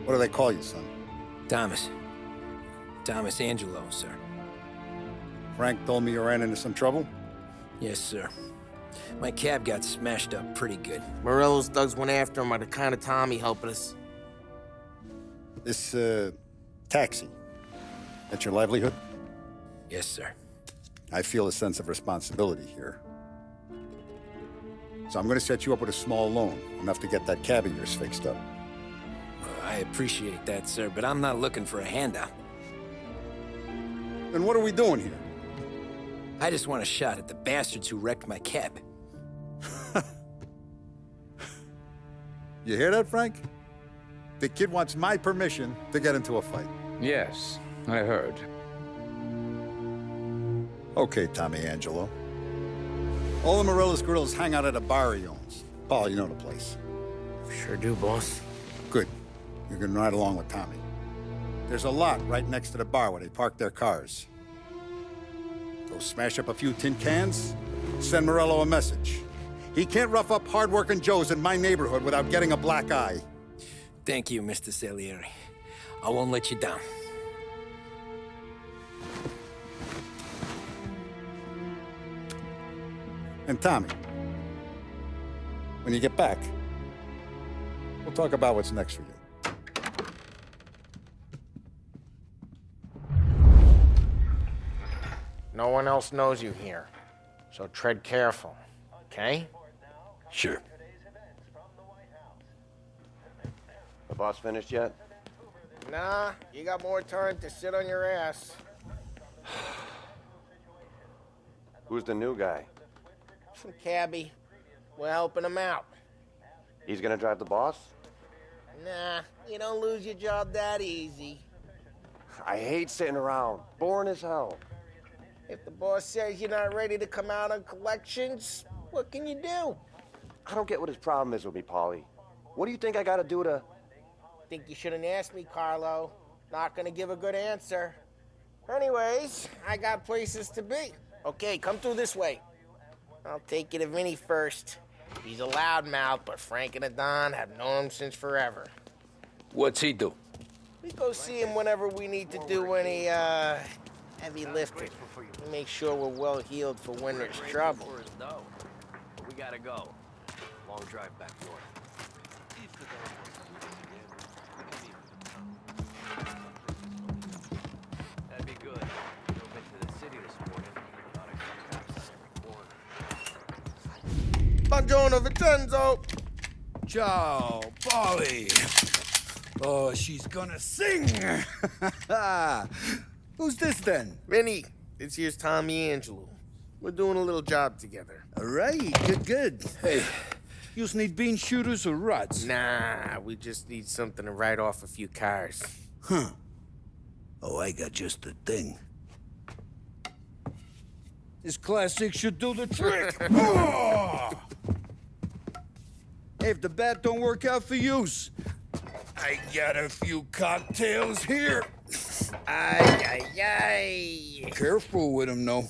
What do they call you, son? Thomas. Thomas Angelo, sir. Frank told me you ran into some trouble? Yes, sir. My cab got smashed up pretty good. Morello's thugs went after him by the kind of Tommy helping us. This, taxi. That's your livelihood? Yes, sir. I feel a sense of responsibility here. So I'm gonna set you up with a small loan, enough to get that cab of yours fixed up. I appreciate that, sir, but I'm not looking for a handout. Then what are we doing here? I just want a shot at the bastards who wrecked my cab. You hear that, Frank? The kid wants my permission to get into a fight. Yes, I heard. Okay, Tommy Angelo. All the Morello's grills hang out at a bar he owns. Paul, you know the place. Sure do, boss. Good. You can ride along with Tommy. There's a lot right next to the bar where they park their cars. Go smash up a few tin cans, send Morello a message. He can't rough up hard-working Joes in my neighborhood without getting a black eye. Thank you, Mr. Salieri. I won't let you down. And Tommy, when you get back, we'll talk about what's next for you. No one else knows you here, so tread careful, okay? Sure. The boss finished yet? Nah, you got more time to sit on your ass. Who's the new guy? Some cabbie. We're helping him out. He's gonna drive the boss? Nah, you don't lose your job that easy. I hate sitting around. Boring as hell. If the boss says you're not ready to come out on collections, what can you do? I don't get what his problem is with me, Paulie. What do you think I gotta do to... Think you shouldn't ask me, Carlo. Not gonna give a good answer. Anyways, I got places to be. Okay, come through this way. I'll take you to Vinny first. He's a loudmouth, but Frank and the Don have known him since forever. What's he do? We go see him whenever we need to do any, heavy lifting. We make sure we're well healed for when there's trouble. We gotta go. Long drive back north. That'd be good. Drove into the city this morning. Thought I saw cops on the corner. Buongiorno, Vincenzo! Ciao, Polly. Oh, she's gonna sing. Who's this then? Vinny, this here's Tommy Angelo. We're doing a little job together. All right, good. Hey, you need bean shooters or rods? Nah, we just need something to write off a few cars. Huh. Oh, I got just the thing. This classic should do the trick. Oh! Hey, if the bat don't work out for yous, I got a few cocktails here. Ay. Careful with them, though.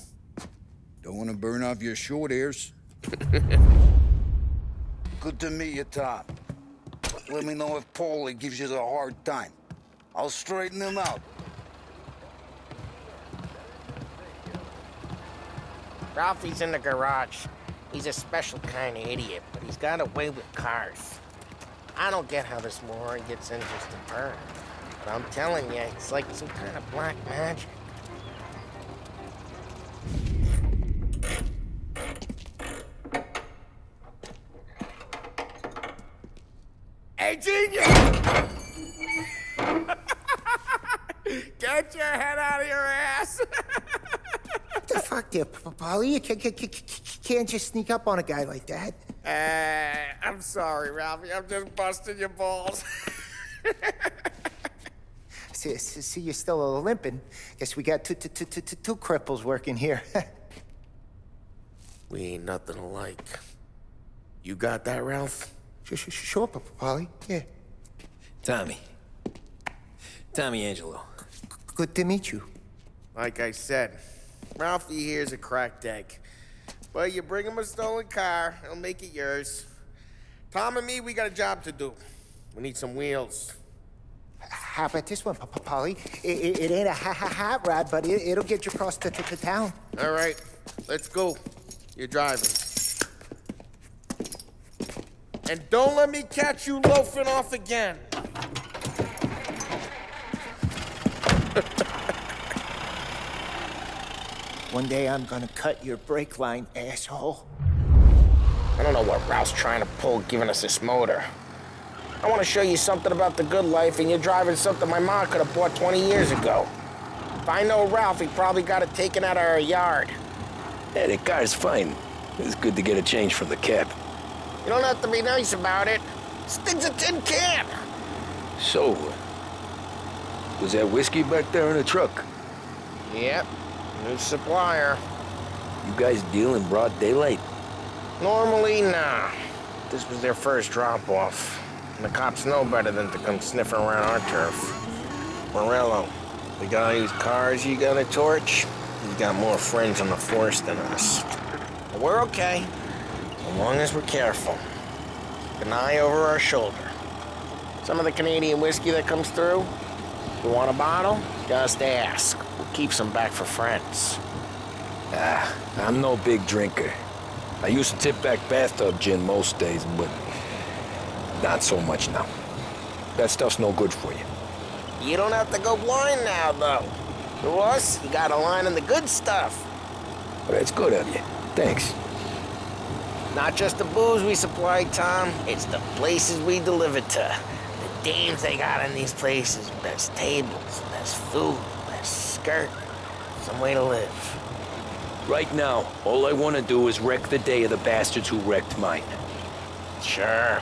Don't want to burn off your short hairs. Good to meet you, Tom. Let me know if Paulie gives you a hard time. I'll straighten him out. Ralphie's in the garage. He's a special kind of idiot, but he's got a way with cars. I don't get how this moron gets in just to burn. But I'm telling you, it's like some kind of black magic. Hey, genius! Get your head out of your ass! What the fuck there, Paulie? You can't just sneak up on a guy like that. I'm sorry, Ralphie. I'm just busting your balls. See, you're still limping. Guess we got two cripples working here. We ain't nothing alike. You got that, Ralph? Sure, Paulie. Yeah. Tommy. Tommy Angelo. Good to meet you. Like I said, Ralphie here's a cracked egg. But you bring him a stolen car, he'll make it yours. Tom and me, we got a job to do. We need some wheels. How about this one, Polly? It ain't a hot rod, but it'll get you across to town. All right, let's go. You're driving. And don't let me catch you loafing off again. One day I'm gonna cut your brake line, asshole. I don't know what Ralph's trying to pull giving us this motor. I want to show you something about the good life, and you're driving something my mom could have bought 20 years ago. If I know Ralph, he probably got it taken out of our yard. Yeah, the car's fine. It's good to get a change from the cab. You don't have to be nice about it. This thing's a tin can. So, was that whiskey back there in the truck? Yep, new supplier. You guys deal in broad daylight? Normally, nah. This was their first drop-off. And the cops know better than to come sniffing around our turf. Morello, the guy whose cars you got a torch, he's got more friends on the force than us. But we're okay, as long as we're careful. An eye over our shoulder. Some of the Canadian whiskey that comes through, you want a bottle? Just ask. We'll keep some back for friends. I'm no big drinker. I used to tip back bathtub gin most days, but not so much now. That stuff's no good for you. You don't have to go blind now, though. To us, you got a line in the good stuff. But it's good of you. Thanks. Not just the booze we supply, Tom. It's the places we deliver to. The dames they got in these places. Best tables, best food, best skirt. Some way to live. Right now, all I want to do is wreck the day of the bastards who wrecked mine. Sure.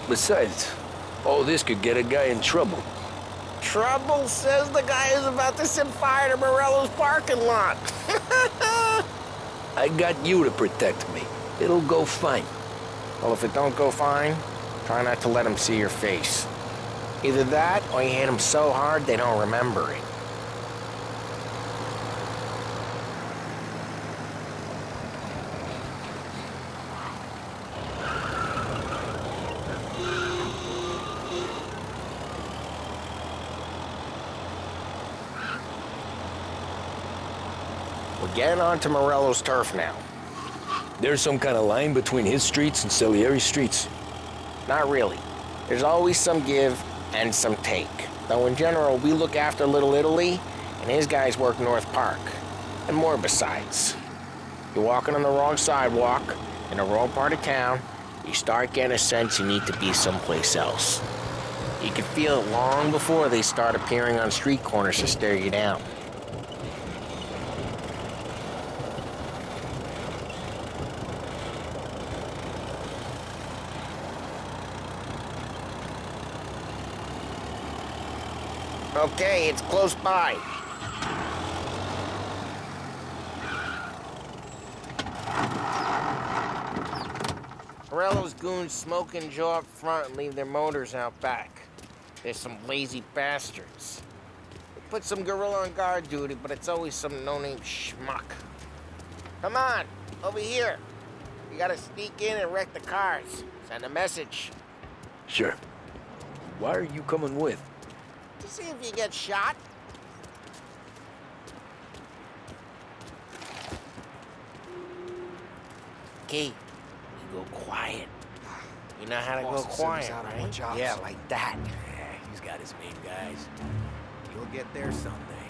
Besides, all this could get a guy in trouble. Trouble, says the guy who's about to set fire to Morello's parking lot. I got you to protect me. It'll go fine. Well, if it don't go fine, try not to let them see your face. Either that, or you hit them so hard they don't remember it. We're getting onto Morello's turf now. There's some kind of line between his streets and Salieri's streets. Not really. There's always some give and some take. Though in general, we look after Little Italy, and his guys work North Park. And more besides. You're walking on the wrong sidewalk, in the wrong part of town, you start getting a sense you need to be someplace else. You can feel it long before they start appearing on street corners to stare you down. Okay, it's close by. Morello's goons smoke and jaw up front and leave their motors out back. They're some lazy bastards. They put some gorilla on guard duty, but it's always some no-name schmuck. Come on, over here. You gotta sneak in and wreck the cars. Send a message. Sure. Why are you coming with? To see if you get shot. Okay, you go quiet. You know how to go quiet, right? Yeah, like that. Yeah, he's got his main guys. He'll get there someday.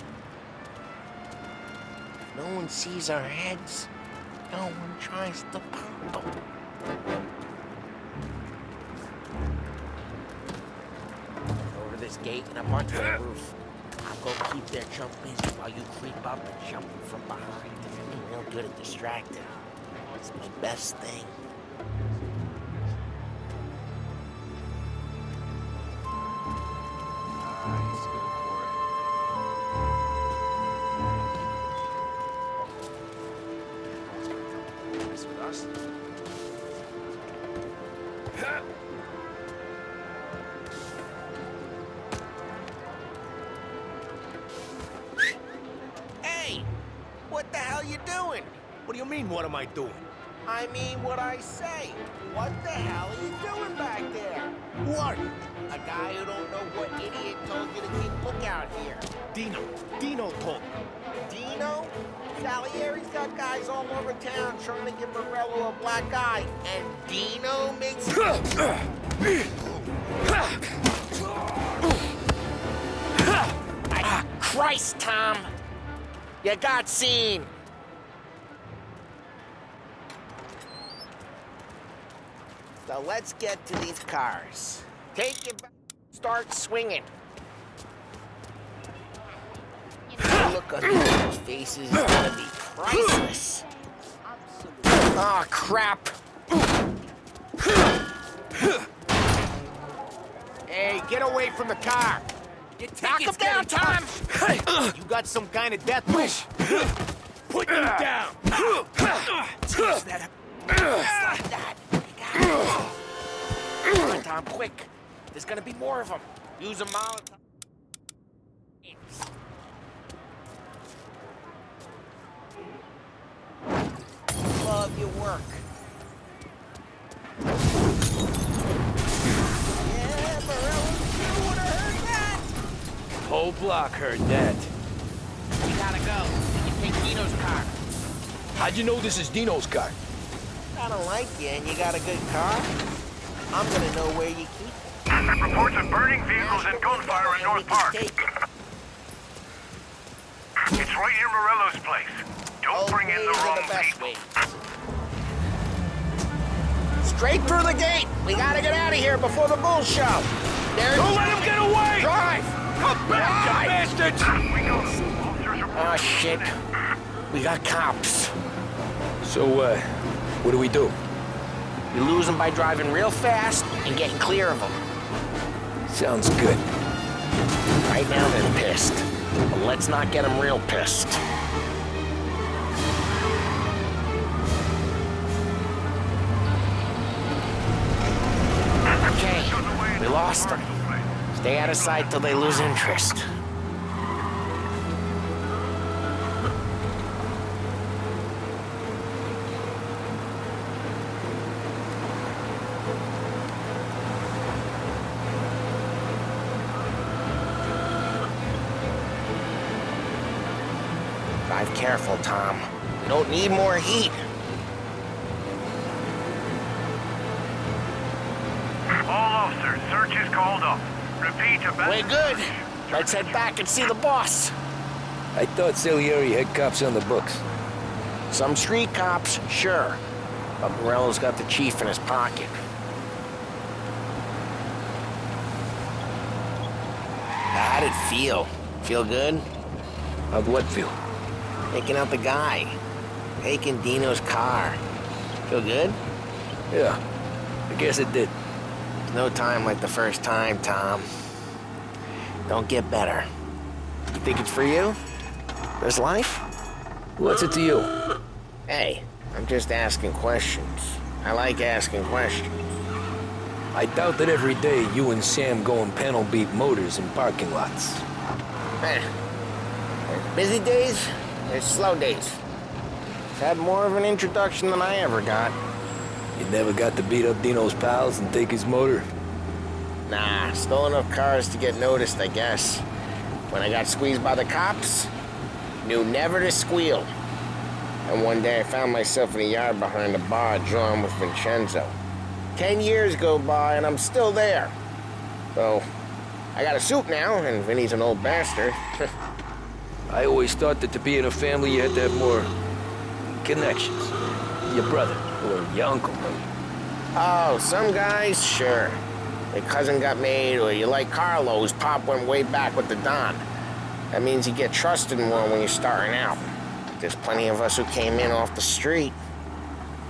If no one sees our heads, no one tries to pound them. Over this gate and up onto the roof. I'll go keep their jump busy while you creep up and jump from behind. I'm real good at distracting. It's my best thing. Hey! What the hell you doing? What do you mean, what am I doing? I mean what I say. What the hell are you doing back there? What? A guy who don't know what idiot told you to keep lookout here. Dino told me. Dino? Salieri's got guys all over town trying to give Morello a black eye, and Dino makes Christ, Tom! You got seen! So let's get to these cars. Take it back. Start swinging. The look on those faces is gonna be priceless. Oh, crap. Hey, get away from the car. Knock him down, Tom! You got some kind of death wish? Put him down. Touch that. Like that. Come on, Tom, quick. There's gonna be more of them. Use a Molotov. Love your work. Yeah, Morello, you would have heard that. Whole block heard that. We gotta go. You can take Dino's car. How'd you know this is Dino's car? I don't like you, and you got a good car. I'm gonna know where you keep it. Reports of burning vehicles and gunfire in North Park. It's right near Morello's place. Don't bring in the wrong people. Straight through the gate. We gotta get out of here before the bull show. Don't let him get away! Drive! Come back, you bastards! We go. Officers report. Oh, shit. We got cops. So, what do we do? You lose them by driving real fast and getting clear of them. Sounds good. Right now, they're pissed. But let's not get them real pissed. Okay, we lost them. Stay out of sight till they lose interest. Drive careful, Tom. We don't need more heat. All officers, search is called up. Repeat, We're good. Let's head back and see the boss. I thought Salieri had cops on the books. Some street cops, sure. But Morello's got the chief in his pocket. How'd it feel? Feel good? How'd what feel? Taking out the guy. Taking Dino's car. Feel good? Yeah, I guess it did. No time like the first time, Tom. Don't get better. You think it's for you? This life? What's it to you? Hey, I'm just asking questions. I like asking questions. I doubt that every day you and Sam go and panel beat motors in parking lots. There's busy days, there's slow days. It's had more of an introduction than I ever got. You never got to beat up Dino's pals and take his motor? Nah, stole enough cars to get noticed, I guess. When I got squeezed by the cops, knew never to squeal. And one day I found myself in a yard behind a bar drawn with Vincenzo. 10 years go by and I'm still there. So, I got a suit now, and Vinny's an old bastard. I always thought that to be in a family you had to have more connections. Your brother, or your uncle, maybe. Oh, some guys, sure. Your cousin got made, or you like Carlo's pop went way back with the Don. That means you get trusted more when you're starting out. There's plenty of us who came in off the street.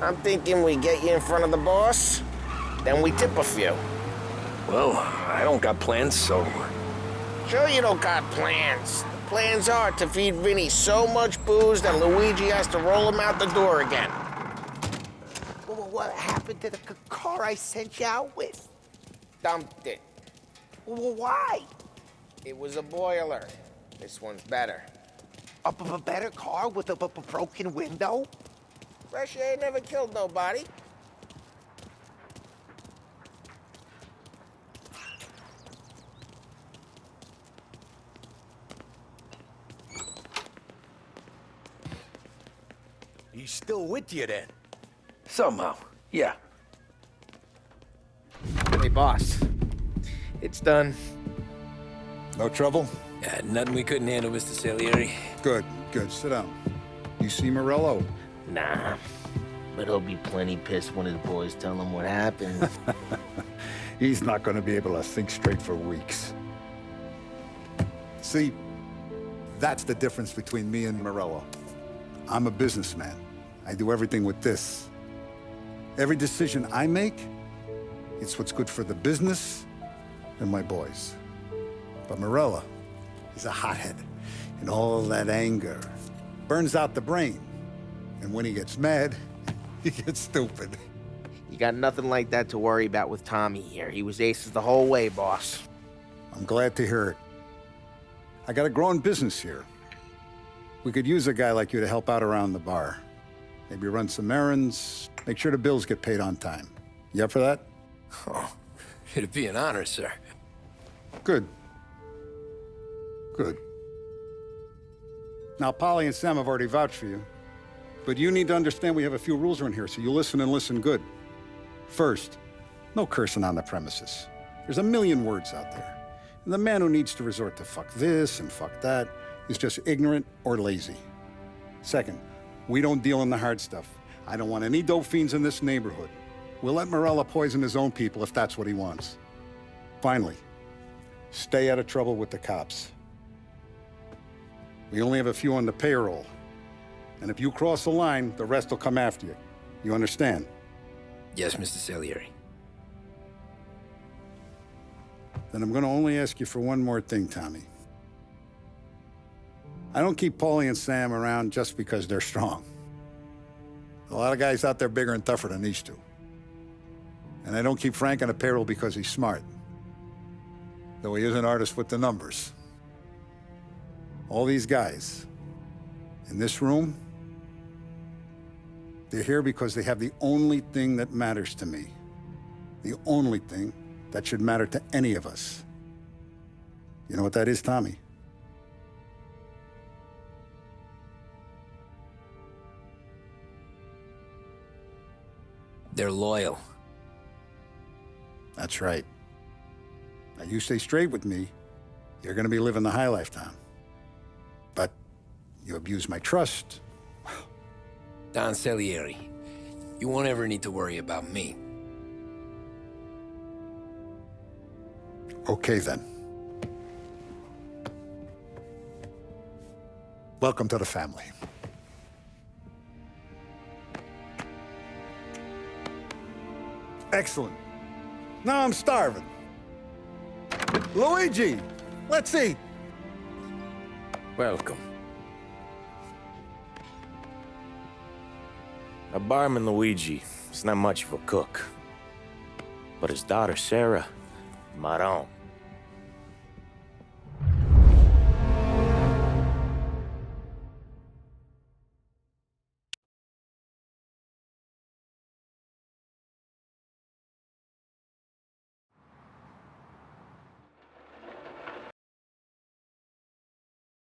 I'm thinking we get you in front of the boss, then we tip a few. Well, I don't got plans, so... Sure you don't got plans. The plans are to feed Vinny so much booze that Luigi has to roll him out the door again. What happened to the car I sent you out with? Dumped it. Why? It was a boiler. This one's better. A better car with a broken window? Fresh air never killed nobody. He's still with you then? Somehow, yeah. Hey, boss. It's done. No trouble? Yeah, nothing we couldn't handle, Mr. Salieri. Good, good. Sit down. You see Morello? Nah. But he'll be plenty pissed when his boys tell him what happened. He's not going to be able to think straight for weeks. See, that's the difference between me and Morello. I'm a businessman. I do everything with this. Every decision I make, it's what's good for the business and my boys. But Morello, he's a hothead. And all that anger burns out the brain. And when he gets mad, he gets stupid. You got nothing like that to worry about with Tommy here. He was aces the whole way, boss. I'm glad to hear it. I got a growing business here. We could use a guy like you to help out around the bar. Maybe run some errands, make sure the bills get paid on time. You up for that? Oh, it'd be an honor, sir. Good. Good. Now, Polly and Sam have already vouched for you. But you need to understand we have a few rules around here, so you listen and listen good. First, no cursing on the premises. There's a million words out there. And the man who needs to resort to fuck this and fuck that is just ignorant or lazy. Second, we don't deal in the hard stuff. I don't want any dope fiends in this neighborhood. We'll let Morello poison his own people if that's what he wants. Finally, stay out of trouble with the cops. We only have a few on the payroll. And if you cross the line, the rest will come after you. You understand? Yes, Mr. Salieri. Then I'm gonna only ask you for one more thing, Tommy. I don't keep Paulie and Sam around just because they're strong. A lot of guys out there bigger and tougher than these two. And I don't keep Frank on a payroll because he's smart. Though he is an artist with the numbers. All these guys in this room, they're here because they have the only thing that matters to me. The only thing that should matter to any of us. You know what that is, Tommy? They're loyal. That's right. Now, you stay straight with me, you're gonna be living the high life, Tom. But you abuse my trust. Don Salieri, you won't ever need to worry about me. Okay, then. Welcome to the family. Excellent. Now I'm starving. Luigi, let's eat. Welcome. A barman Luigi is not much of a cook. But his daughter, Sarah, Maron.